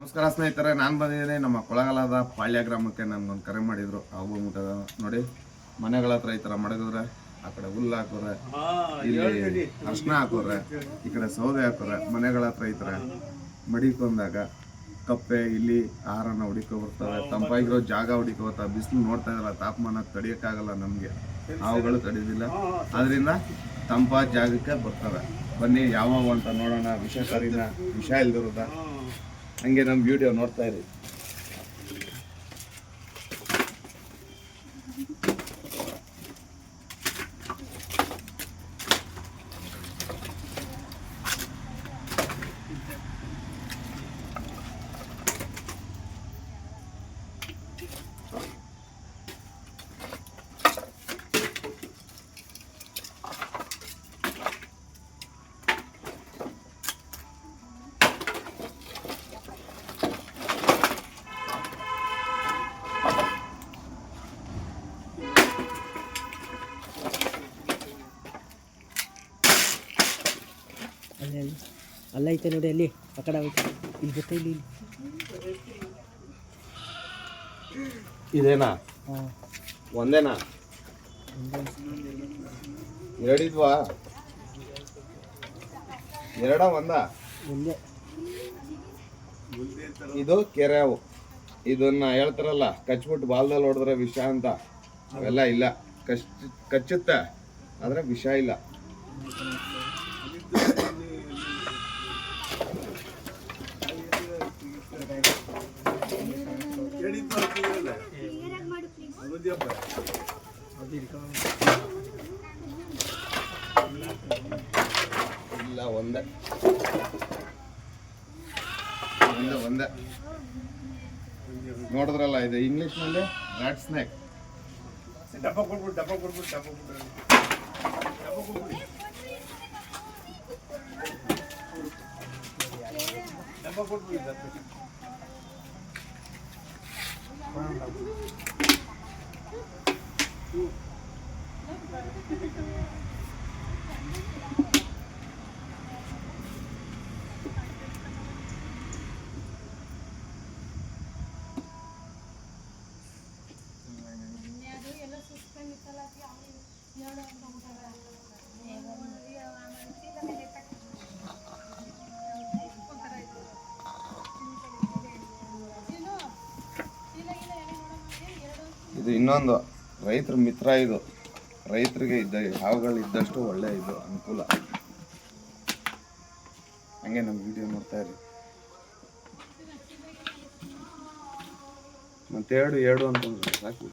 ನಮಸ್ಕಾರ ಸ್ನೇಹಿತರೆ, ನಾನು ಬಂದಿದ್ದೀನಿ ನಮ್ಮ ಕೊಳ್ಳೇಗಾಲದ ಪಾಳ್ಯ ಗ್ರಾಮಕ್ಕೆ. ನನ್ಗೊಂದು ಕರೆ ಮಾಡಿದ್ರು. ಹೋಗ್ಬಿಟ್ಟು ನೋಡಿ, ಮನೆಗಳ ಹತ್ರ ಈ ಥರ ಮಡಗಿದ್ರೆ ಆ ಕಡೆ ಹುಲ್ಲು ಹಾಕೋರೆ, ಇಲ್ಲಿ ಅರ್ಶಿನ ಹಾಕೋರೆ, ಈ ಕಡೆ ಸೌದೆ ಹಾಕೋರೆ. ಮನೆಗಳ ಹತ್ರ ಈ ಥರ ಮಡಿಕೊಂಡಾಗ ಕಪ್ಪೆ ಇಲ್ಲಿ ಆಹಾರನ ಹುಡುಕೋ ಬರ್ತವೆ. ತಂಪಾಗಿರೋ ಜಾಗ ಹುಡುಕೋ ಬರ್ತವೆ. ಬಿಸಿಲು ನೋಡ್ತಾ ಇದ್ರಲ್ಲ, ತಾಪಮಾನ ತಡಿಯೋಕ್ಕಾಗಲ್ಲ ನಮಗೆ, ಹಾವುಗಳು ತಡೆಯೋದಿಲ್ಲ. ಅದರಿಂದ ತಂಪಾದ ಜಾಗಕ್ಕೆ ಬರ್ತವೆ. ಬನ್ನಿ ಯಾವಾಗ ಅಂತ ನೋಡೋಣ. ವಿಷಕಾರಿನ ವಿಷ ಇಲ್ದಿರೋದ ಹಂಗೆ ನಮ್ಮ ವಿಡಿಯೋ ನೋಡ್ತಾ ಇರಿ. ಅಲ್ಲ ಐತೆ ನೋಡಿ, ಅಲ್ಲಿ ಆ ಕಡೆ ಐತೆ. ಇಲ್ಲಿ ಗೊತ್ತಾ, ಇಲ್ಲಿ ಇದೇನಾ? ಒಂದೇನಾ? ಎರಡಿದ್ವಾ? ಎರಡ ಒಂದ? ಒಂದೇ. ಇದು ಕೆರೆ ಹಾವು. ಇದನ್ನ ಹೇಳ್ತಾರಲ್ಲ, ಕಚ್ಬಿಟ್ಟು ಬಾಲ್ದಲ್ಲಿ ಹೊಡೆದ್ರೆ ವಿಷ ಅಂತ. ಅವೆಲ್ಲ ಇಲ್ಲ. ಕಚ್ಚುತ್ತೆ ಆದ್ರೆ ವಿಷ ಇಲ್ಲ. ಇಲ್ಲ, ಒಂದೇ ಒಂದೇ. ನೋಡಿದ್ರಲ್ಲ, ಇದು ಇಂಗ್ಲಿಷ್ ನಲ್ಲಿ ರಾಟ್ ಸ್ನೇಕ್. ಡಬ್ಬ ಕೊಡ್ಬಿಟ್ಟು ಇದು ಇನ್ನೊಂದು ರೈತರ ಮಿತ್ರ. ಇದು ರೈತರಿಗೆ ಹಾವುಗಳು ಇದ್ದಷ್ಟು ಒಳ್ಳೆ ಇದು ಅನುಕೂಲ. ಹಂಗೆ ನಮ್ಮ ವಿಡಿಯೋ ನೋಡ್ತಾ ಇರಿ. ಮತ್ತೆ ಎರಡು ಅಂತಂದ್ರೆ ಸಾಕು.